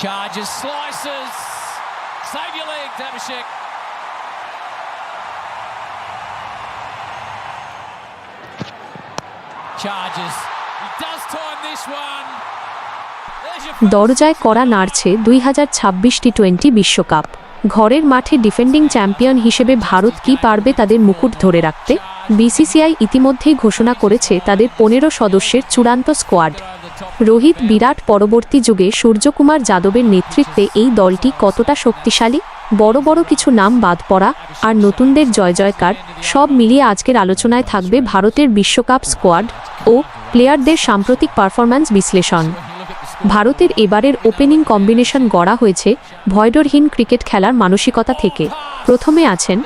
Charges, slices. Save your leg, Damashek. Charges. He does time this one. দরজায় কড়া নাড়ছে 2026 T20 বিশ্বকাপ। ঘরের মাঠে ডিফেন্ডিং চ্যাম্পিয়ন হিসেবে ভারত কি পারবে তাদের মুকুট ধরে রাখতে? বিসিসিআই ইতিমধ্যেই ঘোষণা করেছে তাদের 15 সদস্যের চূড়ান্ত স্কোয়াড। রোহিত বিরাট পরবর্তী যুগে সূর্যকুমার যাদবের নেতৃত্বে এই দলটি কতটা শক্তিশালী? বড় বড় কিছু নাম বাদ পড়া আর নতুনদের জয় জয়কার সব মিলিয়ে আজকের আলোচনায় থাকবে ভারতের বিশ্বকাপ স্কোয়াড ও প্লেয়ারদের সাম্প্রতিক পারফরম্যান্স বিশ্লেষণ। ভারতের এবারের ওপেনিং কম্বিনেশন গড়া হয়েছে ভয়ডরহীন ক্রিকেট খেলার মানসিকতা থেকে। প্রথমে আছেন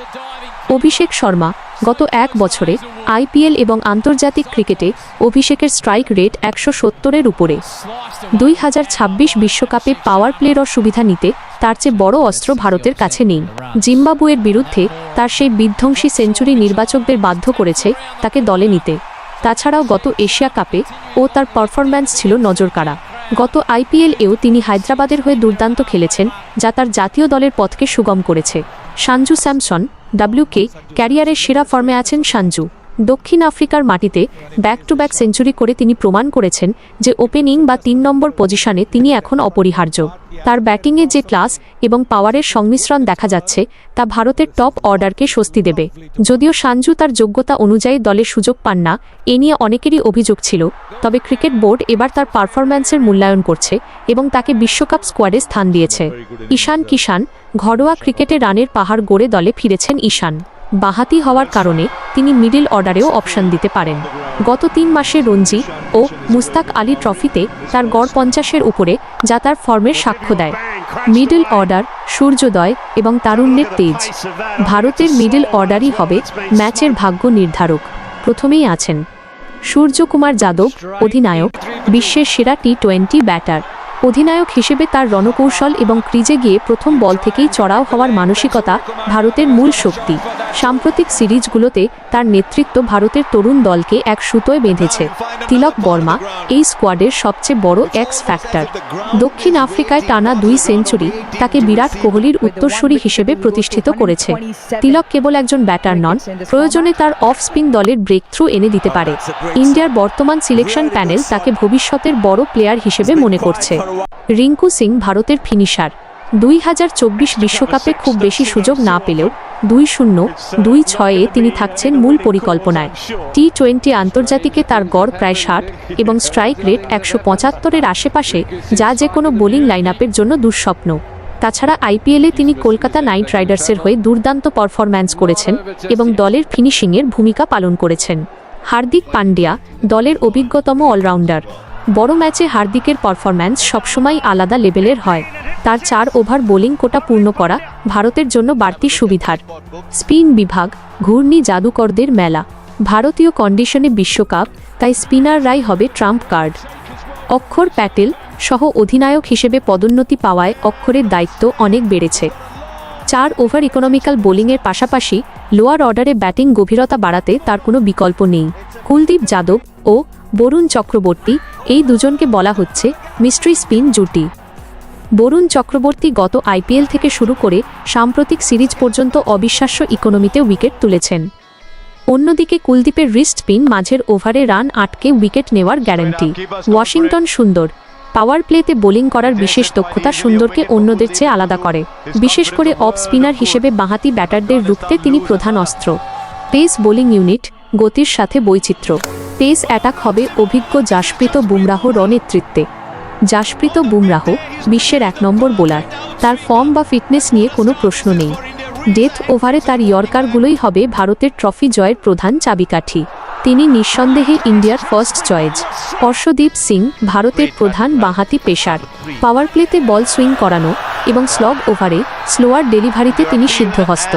অভিষেক শর্মা। গত এক বছরে আইপিএল এবং আন্তর্জাতিক ক্রিকেটে অভিষেকের স্ট্রাইক রেট 170-এর উপরে। 2026 বিশ্বকাপে পাওয়ার প্লের সুবিধা নিতে তার চেয়ে বড় অস্ত্র ভারতের কাছে নেই। জিম্বাবুয়ের বিরুদ্ধে তার সেই বিধ্বংসী সেঞ্চুরি নির্বাচকদের বাধ্য করেছে তাকে দলে নিতে। তাছাড়াও গত এশিয়া কাপে ও তার পারফরম্যান্স ছিল নজরকাড়া। গত আইপিএল-এও তিনি হায়দ্রাবাদের হয়ে দুর্দান্ত খেলেছেন, যা তার জাতীয় দলের পথকে সুগম করেছে। সঞ্জু স্যামসন ডাব্লিউকে ক্যারিয়ারের সেরা ফর্মে আছেন সঞ্জু। দক্ষিণ আফ্রিকার মাটিতে ব্যাক টু ব্যাক সেঞ্চুরি করে তিনি প্রমাণ করেছেন যে ওপেনিং বা 3 নম্বর পজিশনে তিনি এখন অপরিহার্য। তার ব্যাটিংয়ে যে ক্লাস এবং পাওয়ারের সংমিশ্রণ দেখা যাচ্ছে তা ভারতের টপ অর্ডারকে স্বস্তি দেবে। যদিও সঞ্জু তার যোগ্যতা অনুযায়ী দলে সুযোগ পান না, এ নিয়ে অনেকেরই অভিযোগ ছিল, তবে ক্রিকেট বোর্ড এবার তার পারফরম্যান্সের মূল্যায়ন করছে এবং তাকে বিশ্বকাপ স্কোয়াডে স্থান দিয়েছে। ঈশান কিষান। ঘরোয়া ক্রিকেটে রানের পাহাড় গড়ে দলে ফিরেছেন ঈশান। বাঁহাতি হওয়ার কারণে তিনি মিডল অর্ডারেও অপশন দিতে পারেন। গত 3 মাসে রঞ্জি ও মুস্তাক আলী ট্রফিতে তার গড় 50-এর উপরে, যা তার ফর্মের সাক্ষ্য দেয়। মিডল অর্ডার, সূর্যোদয় এবং তারুণ্যের তেজ। ভারতের মিডল অর্ডারই হবে ম্যাচের ভাগ্য নির্ধারক। প্রথমেই আছেন সূর্যকুমার যাদব, অধিনায়ক, বিশ্বের সেরা টি20 ব্যাটার। অধিনায়ক হিসেবে তার রণকৌশল এবং ক্রিজে গিয়ে প্রথম বল থেকেই চড়াও হওয়ার মানসিকতা ভারতের মূল শক্তি। সাম্প্রতিক সিরিজগুলোতে তার নেতৃত্ব ভারতের তরুণ দলকে এক সুতোয় বেঁধেছে। তিলক বর্মা এই স্কোয়াডের সবচেয়ে বড় এক্স ফ্যাক্টর। দক্ষিণ আফ্রিকায় টানা 2 সেঞ্চুরি তাকে বিরাট কোহলির উত্তরসূরি হিসেবে প্রতিষ্ঠিত করেছে। তিলক কেবল একজন ব্যাটার নন, প্রয়োজনে তার অফ স্পিন দলের ব্রেক থ্রু এনে দিতে পারে। ইন্ডিয়ার বর্তমান সিলেকশন প্যানেল তাকে ভবিষ্যতের বড় প্লেয়ার হিসেবে মনে করছে। রিঙ্কু সিং ভারতের ফিনিশার। 2024 বিশ্বকাপে খুব বেশি সুযোগ না পেলেও 2-0, 2-6-এ তিনি থাকছেন মূল পরিকল্পনায়। টি20 আন্তর্জাতিকে তার গড় প্রায় 60 এবং স্ট্রাইক রেট 175-এর আশেপাশে, যা যে কোনো বোলিং লাইনআপের জন্য দুঃস্বপ্ন। তাছাড়া আইপিএলে তিনি কলকাতা নাইট রাইডার্সের হয়ে দুর্দান্ত পারফরম্যান্স করেছেন এবং দলের ফিনিশিংয়ের ভূমিকা পালন করেছেন। হার্দিক পান্ডিয়া দলের অভিজ্ঞতম অলরাউন্ডার। বড় ম্যাচে হার্দিকের পারফরম্যান্স সবসময় আলাদা লেভেলের হয়। তার 4 ওভার বোলিং কোটা পূর্ণ করা ভারতের জন্য বাড়তি সুবিধার। স্পিন বিভাগ, ঘূর্ণি জাদুকরদের মেলা। ভারতীয় কন্ডিশনে বিশ্বকাপ, তাই স্পিনাররাই হবে ট্রাম্প কার্ড। অক্ষর প্যাটেল সহ অধিনায়ক হিসেবে পদোন্নতি পাওয়ায় অক্ষরের দায়িত্ব অনেক বেড়েছে। 4 ওভার ইকোনমিক্যাল বোলিংয়ের পাশাপাশি লোয়ার অর্ডারে ব্যাটিং গভীরতা বাড়াতে তার কোনো বিকল্প নেই। কুলদীপ যাদব ও বরুণ চক্রবর্তী এই দুজনকে বলা হচ্ছে মিস্ট্রি স্পিন জুটি। বরুণ চক্রবর্তী গত আইপিএল থেকে শুরু করে সাম্প্রতিক সিরিজ পর্যন্ত অবিশ্বাস্য ইকোনমিতে উইকেট তুলেছেন। অন্যদিকে কুলদীপের রিস্ট স্পিন মাঝের ওভারে রান আটকে উইকেট নেওয়ার গ্যারান্টি। ওয়াশিংটন সুন্দর। পাওয়ার প্লেতে বোলিং করার বিশেষ দক্ষতা সুন্দরকে অন্যদের চেয়ে আলাদা করে। বিশেষ করে অফ স্পিনার হিসেবে বাঁহাতি ব্যাটারদের রুখতে তিনি প্রধান অস্ত্র। পেস বোলিং ইউনিট, গতির সাথে বৈচিত্র্য। পেস অ্যাটাক হবে অভিজ্ঞ জাসপ্রীত বুমরাহর নেতৃত্বে। জাসপ্রীত বুমরাহ বিশ্বের 1 নম্বর বোলার। তার ফর্ম বা ফিটনেস নিয়ে কোনো প্রশ্ন নেই। ডেথ ওভারে তার ইয়র্কারগুলোই হবে ভারতের ট্রফি জয়ের প্রধান চাবিকাঠি। তিনি নিঃসন্দেহে ইন্ডিয়ার ফার্স্ট চয়েস। অর্শদীপ সিং ভারতের প্রধান বাঁহাতি পেসার। পাওয়ার প্লেতে বল সুইং করানো এবং স্লগ ওভারে স্লোয়ার ডেলিভারিতে তিনি সিদ্ধহস্ত।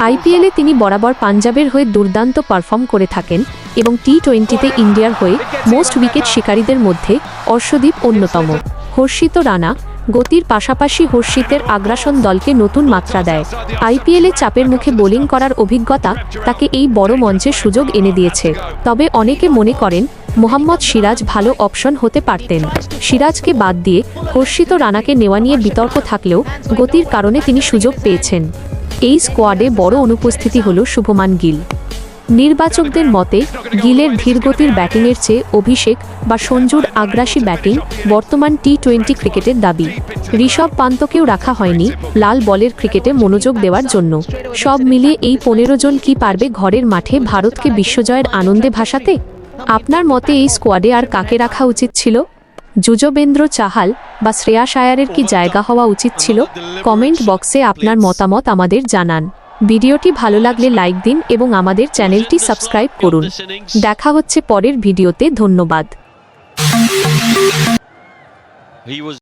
আইপিএলে তিনি বরাবর পাঞ্জাবের হয়ে দুর্দান্ত পারফর্ম করে থাকেন এবং টি20তে ইন্ডিয়ার হয়ে মোস্ট উইকেট শিকারীদের মধ্যে অর্শদীপ অন্যতম। হর্ষিত রানা গতির পাশাপাশি হর্ষিতের আগ্রাসন দলকে নতুন মাত্রা দেয়। আইপিএলে চাপের মুখে বোলিং করার অভিজ্ঞতা তাকে এই বড় মঞ্চের সুযোগ এনে দিয়েছে। তবে অনেকে মনে করেন মোহাম্মদ সিরাজ ভালো অপশন হতে পারতেন। সিরাজকে বাদ দিয়ে হর্ষিত রানাকে নেওয়া নিয়ে বিতর্ক থাকলেও গতির কারণে তিনি সুযোগ পেয়েছেন। এই স্কোয়াডে বড় অনুপস্থিতি হল শুভমান গিল। নির্বাচকদের মতে গিলের ধীরগতির ব্যাটিংয়ের চেয়ে অভিষেক বা সঞ্জুর আগ্রাসী ব্যাটিং বর্তমান টি-20 ক্রিকেটের দাবি। ঋষভ পান্তকেও রাখা হয়নি লাল বলের ক্রিকেটে মনোযোগ দেওয়ার জন্য। সব মিলিয়ে এই 15 জন কি পারবে ঘরের মাঠে ভারতকে বিশ্বজয়ের আনন্দে ভাসাতে? আপনার মতে এই স্কোয়াডে আর কাকে রাখা উচিত ছিল? যুজবেন্দ্র চাহাল বা শ্রেয়াস আয়ারের কি জায়গা হওয়া উচিত ছিল? কমেন্ট বক্সে আপনার মতামত আমাদের জানান। ভিডিওটি ভালো লাগলে লাইক দিন এবং আমাদের চ্যানেলটি সাবস্ক্রাইব করুন। দেখা হচ্ছে পরের ভিডিওতে। ধন্যবাদ।